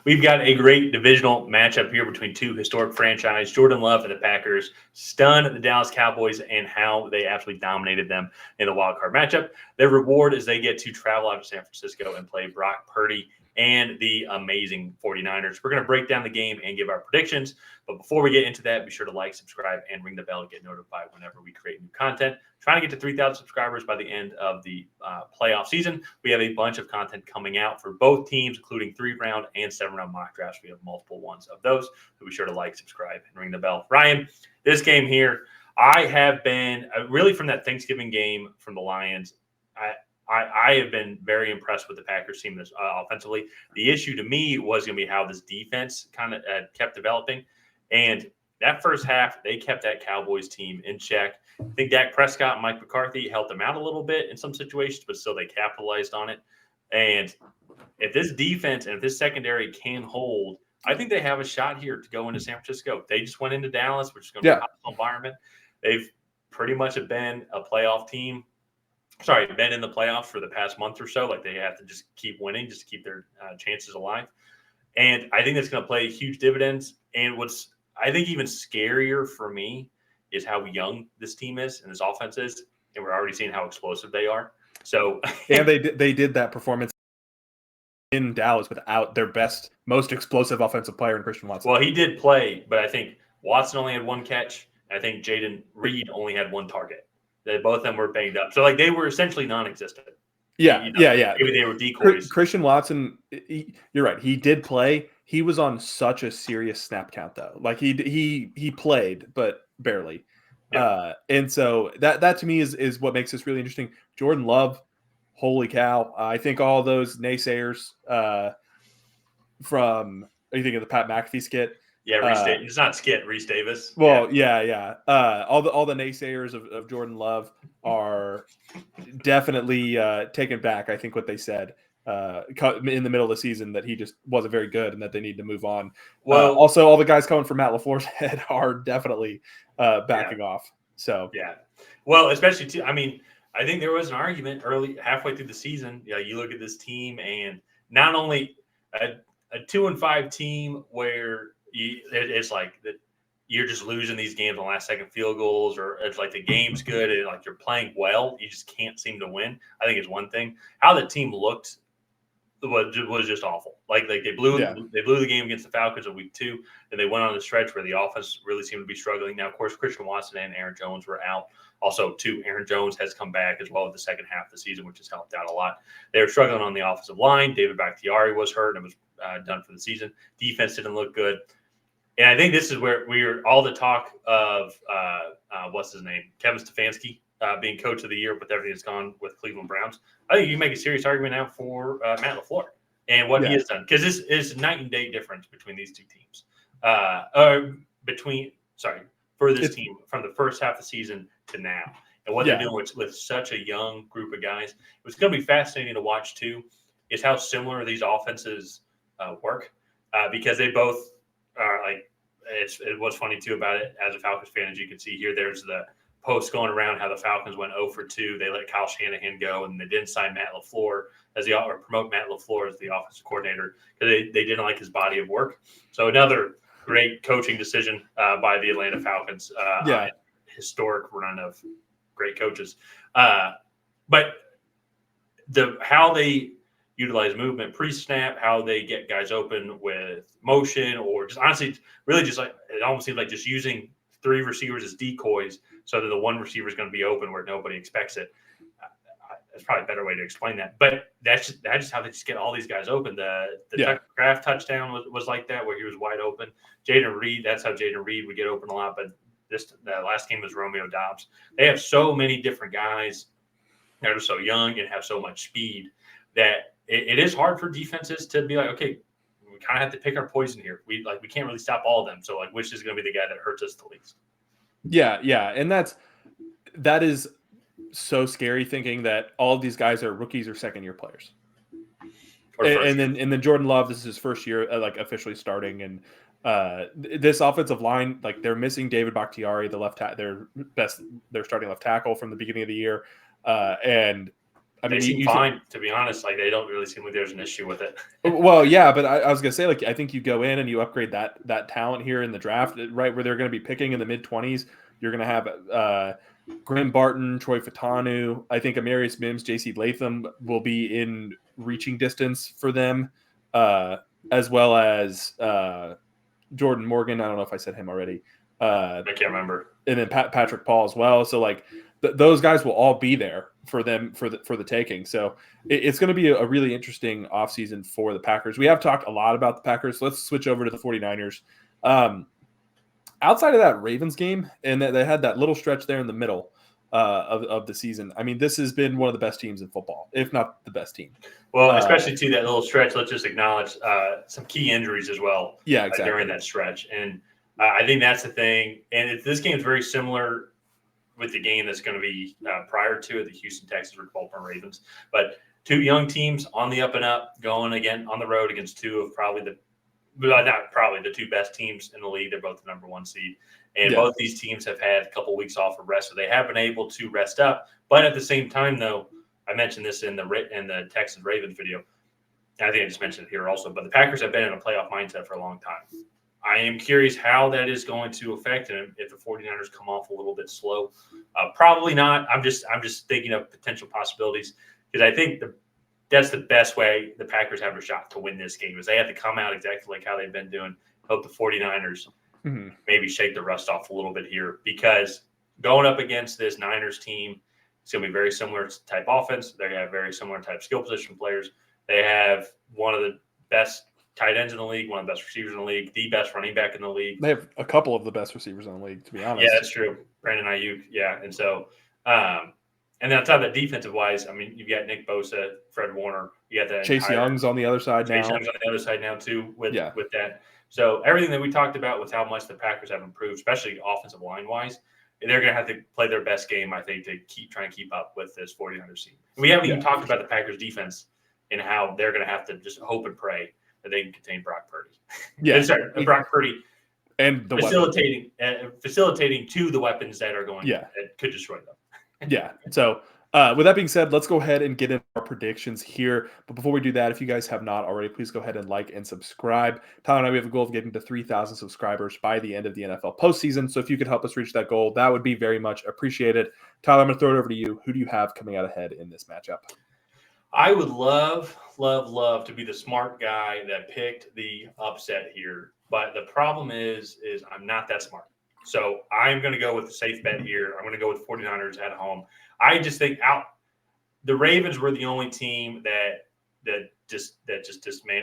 We've got a great divisional matchup here between two historic franchises, Jordan Love and the Packers. Stunned the Dallas Cowboys and how they absolutely dominated them in the wild card matchup. Their reward is they get to travel out to San Francisco and play Brock Purdy and the amazing 49ers. We're going to break down the game and give our predictions. But before we get into that, be sure to like, subscribe, and ring the bell to get notified whenever we create new content. Trying to get to 3,000 subscribers by the end of the playoff season. We have a bunch of content coming out for both teams, including 3-round and 7-round mock drafts. We have multiple ones of those. So be sure to like, subscribe, and ring the bell. Ryan, this game here, I have been really from that Thanksgiving game from the Lions. I have been very impressed with the Packers team this offensively. The issue to me was going to be how this defense kind of kept developing. And that first half, they kept that Cowboys team in check. I think Dak Prescott and Mike McCarthy helped them out a little bit in some situations, but still they capitalized on it. And if this defense and if this secondary can hold, I think they have a shot here to go into San Francisco. They just went into Dallas, which is going to be a hostile environment. They've pretty much been a playoff team. Been in the playoffs for the past month or so. Like they have to just keep winning, just to keep their chances alive. And I think that's going to play huge dividends. And what's I think even scarier for me is how young this team is and this offense is, and we're already seeing how explosive they are. So, and they did that performance in Dallas without their best, most explosive offensive player in Christian Watson. Well, he did play, but I think Watson only had one catch. I think Jaden Reed only had one target. Both of them were banged up, so like they were essentially non-existent. Yeah. Maybe they were decoys. Christian Watson, you're right. He did play. He was on such a serious snap count, though. Like he played, but barely. Yeah. And so that to me is what makes this really interesting. Jordan Love, holy cow! I think all those naysayers from you think of the Pat McAfee skit. Yeah, it's not skit. Reese Davis. Well, yeah. All the naysayers of Jordan Love are definitely taken back. I think what they said in the middle of the season that he just wasn't very good and that they need to move on. Well, also all the guys coming from Matt LaFleur's head are definitely backing off. So yeah, well, especially too. I mean, I think there was an argument halfway through the season. Yeah, you look at this team and not only a 2-5 team where it's like that you're just losing these games on last-second field goals, or it's like the game's good and like you're playing well, you just can't seem to win. I think it's one thing. How the team looked was just awful. Like they blew the game against the Falcons in week 2, and they went on a stretch where the offense really seemed to be struggling. Now, of course, Christian Watson and Aaron Jones were out. Also, too, Aaron Jones has come back as well in the second half of the season, which has helped out a lot. They were struggling on the offensive line. David Bakhtiari was hurt and was done for the season. Defense didn't look good. And I think this is where we're all the talk of what's his name, Kevin Stefanski being coach of the year with everything that's gone with Cleveland Browns. I think you can make a serious argument now for Matt LaFleur and what he has done, because this is night and day difference between these two teams. For this team from the first half of the season to now, and what they're doing with such a young group of guys. What's going to be fascinating to watch too is how similar these offenses work, because they both are like. It was funny too about it as a Falcons fan, as you can see here. There's the post going around how the Falcons went 0 for 2. They let Kyle Shanahan go, and they didn't sign Matt LaFleur or promote Matt LaFleur as the offensive coordinator because they didn't like his body of work. So another great coaching decision by the Atlanta Falcons. Historic run of great coaches. But how they utilize movement pre-snap, how they get guys open with motion, or just honestly, really just like it almost seems like just using 3 receivers as decoys so that the one receiver is going to be open where nobody expects it. That's probably a better way to explain that. But that's just how they just get all these guys open. The Kraft touchdown was like that, where he was wide open. Jaden Reed, that's how Jaden Reed would get open a lot. But the last game was Romeo Doubs. They have so many different guys that are so young and have so much speed that it is hard for defenses to be like, okay, we kind of have to pick our poison here. We can't really stop all of them. So like, which is going to be the guy that hurts us the least? Yeah. And that is so scary, thinking that all of these guys are rookies or second-year players. And then Jordan Love, this is his first year officially starting, and this offensive line, like they're missing David Bakhtiari, their starting left tackle from the beginning of the year, and I They mean, seem fine, to be honest. Like, they don't really seem like there's an issue with it. Well, yeah, but I was gonna say, like, I think you go in and you upgrade that talent here in the draft, right where they're going to be picking in the mid-20s. You're going to have Grim Barton, Troy Fatanu. I think Amarius Mims, J.C. Latham will be in reaching distance for them, as well as Jordan Morgan. I don't know if I said him already. I can't remember. And then Patrick Paul as well. So like those guys will all be there for them for the taking. So it's going to be a really interesting offseason for the Packers. We have talked a lot about the Packers. Let's switch over to the 49ers. Outside of that Ravens game, and they had that little stretch there in the middle of the season. I mean, this has been one of the best teams in football, if not the best team. Well, especially to that little stretch. Let's just acknowledge some key injuries as well. Yeah, exactly. During that stretch, and I think that's the thing. And this game is very similar with the game that's going to be prior to it, the Houston Texans or Baltimore Ravens. But two young teams on the up and up, going again on the road against two of the two best teams in the league. They're both the number one seed. And both these teams have had a couple weeks off of rest, so they have been able to rest up. But at the same time, though, I mentioned this in the Texans Ravens video. And I think I just mentioned it here also. But the Packers have been in a playoff mindset for a long time. I am curious how that is going to affect him if the 49ers come off a little bit slow. Probably not. I'm just thinking of potential possibilities because I think that's the best way the Packers have a shot to win this game is they have to come out exactly like how they've been doing. Hope the 49ers maybe shake the rust off a little bit here because going up against this Niners team, it's going to be very similar type offense. They're going to have very similar type skill position players. They have one of the best tight ends in the league, one of the best receivers in the league, the best running back in the league. They have a couple of the best receivers in the league, to be honest. Yeah, that's true. Brandon Ayuk, yeah. And so, and then outside of that defensive wise, I mean, you've got Nick Bosa, Fred Warner, you got that Chase Young's on the other side now. Chase Young's on the other side now too with that. So everything that we talked about with how much the Packers have improved, especially offensive line wise, they're going to have to play their best game, I think, to try and keep up with this 49ers team. We haven't even talked about the Packers defense and how they're going to have to just hope and pray that they can contain Brock Purdy. Yeah, sorry, Brock Purdy, and the facilitating to the weapons that are going. Yeah, that could destroy them. Yeah. So with that being said, let's go ahead and get into our predictions here. But before we do that, if you guys have not already, please go ahead and like and subscribe. Tyler and I, we have a goal of getting to 3,000 subscribers by the end of the NFL postseason. So if you could help us reach that goal, that would be very much appreciated. Tyler, I'm going to throw it over to you. Who do you have coming out ahead in this matchup? I would love to be the smart guy that picked the upset here. But the problem is I'm not that smart. So I'm going to go with the safe bet here. I'm going to go with 49ers at home. I just think the Ravens were the only team that just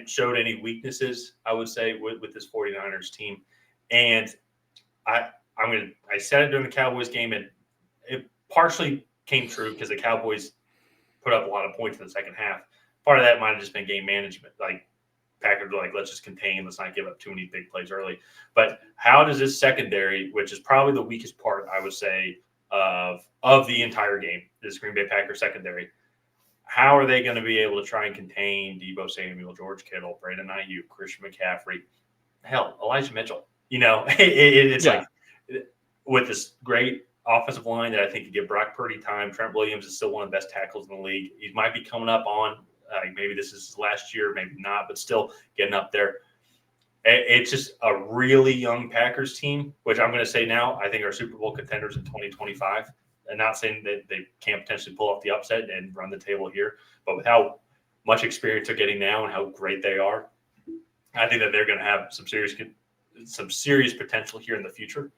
showed any weaknesses, I would say, with this 49ers team. And I said it during the Cowboys game, and it partially came true because the Cowboys put up a lot of points in the second half. Part of that might have just been game management. Like Packers were like, let's just contain, let's not give up too many big plays early. But how does this secondary, which is probably the weakest part, I would say, of the entire game, this Green Bay Packers secondary, how are they going to be able to try and contain Deebo Samuel, George Kittle, Brandon Ayuk, Christian McCaffery, hell, Elijah Mitchell? It's like with this great offensive line that I think could give Brock Purdy time. Trent Williams is still one of the best tackles in the league. He might be coming up on maybe this is his last year, maybe not, but still getting up there. It's just a really young Packers team, which I'm going to say now I think are Super Bowl contenders in 2025. And not saying that they can't potentially pull off the upset and run the table here, but with how much experience they're getting now and how great they are, I think that they're going to have some serious potential here in the future.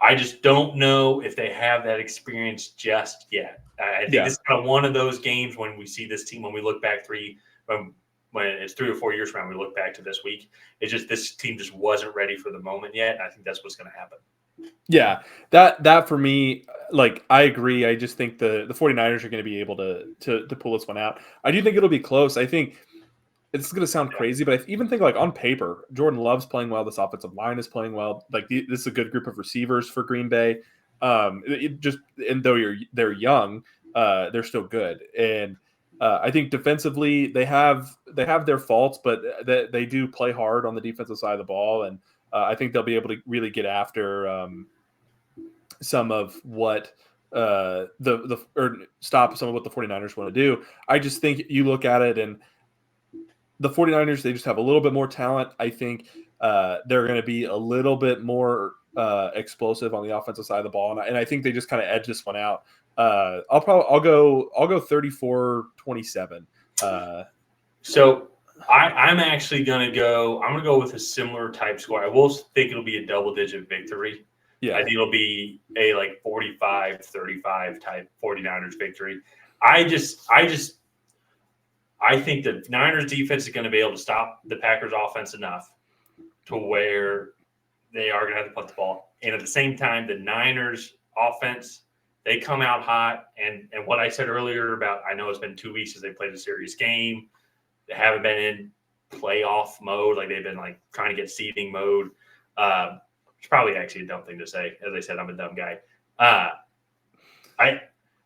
I just don't know if they have that experience just yet. I think this is kind of one of those games when we see this team, when we look back when it's 3 or 4 years from now, we look back to this week. It's just this team just wasn't ready for the moment yet. And I think that's what's going to happen. Yeah, that for me, like I agree. I just think the 49ers are going to be able to pull this one out. I do think it'll be close. I think it's going to sound crazy, but I even think like on paper, Jordan Love's playing well. This offensive line is playing well. Like this is a good group of receivers for Green Bay. And though they're young, they're still good. And I think defensively they have their faults, but they do play hard on the defensive side of the ball. And I think they'll be able to really get after some of what or stop some of what the 49ers want to do. I just think you look at it and the 49ers, they just have a little bit more talent. I think they're going to be a little bit more explosive on the offensive side of the ball, and I think they just kind of edge this one out. I'll go 34-27. So I'm actually going to go. I'm going to go with a similar type score. I will think it'll be a double-digit victory. Yeah, I think it'll be a 45-35 type 49ers victory. I think the Niners defense is going to be able to stop the Packers offense enough to where they are going to have to put the ball. And at the same time, the Niners offense, they come out hot. And what I said earlier about, I know it's been 2 weeks since they played a serious game. They haven't been in playoff mode. They've been trying to get seeding mode. It's probably actually a dumb thing to say. As I said, I'm a dumb guy. If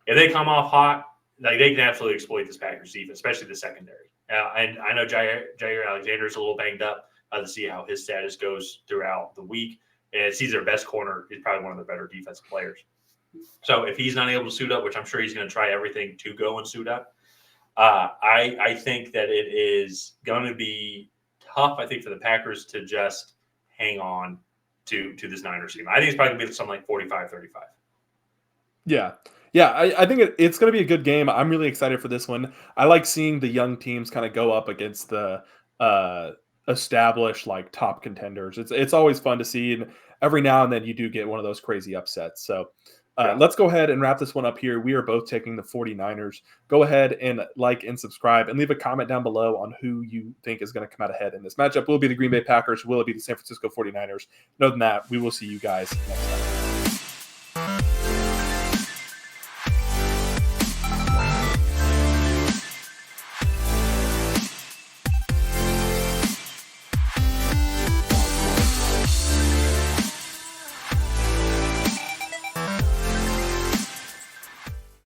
they come off hot, they can absolutely exploit this Packers defense, especially the secondary. And I know Jair Alexander's a little banged up to see how his status goes throughout the week. And he's their best corner. He's probably one of the better defensive players. So if he's not able to suit up, which I'm sure he's going to try everything to go and suit up, I think that it is going to be tough, I think, for the Packers to just hang on to this Niners team. I think it's probably going to be something like 45-35. Yeah. I think it's going to be a good game. I'm really excited for this one. I like seeing the young teams kind of go up against the established top contenders. It's always fun to see, and every now and then you do get one of those crazy upsets. So let's go ahead and wrap this one up here. We are both taking the 49ers. Go ahead and like and subscribe and leave a comment down below on who you think is going to come out ahead in this matchup. Will it be the Green Bay Packers? Will it be the San Francisco 49ers? Other than that, we will see you guys next time.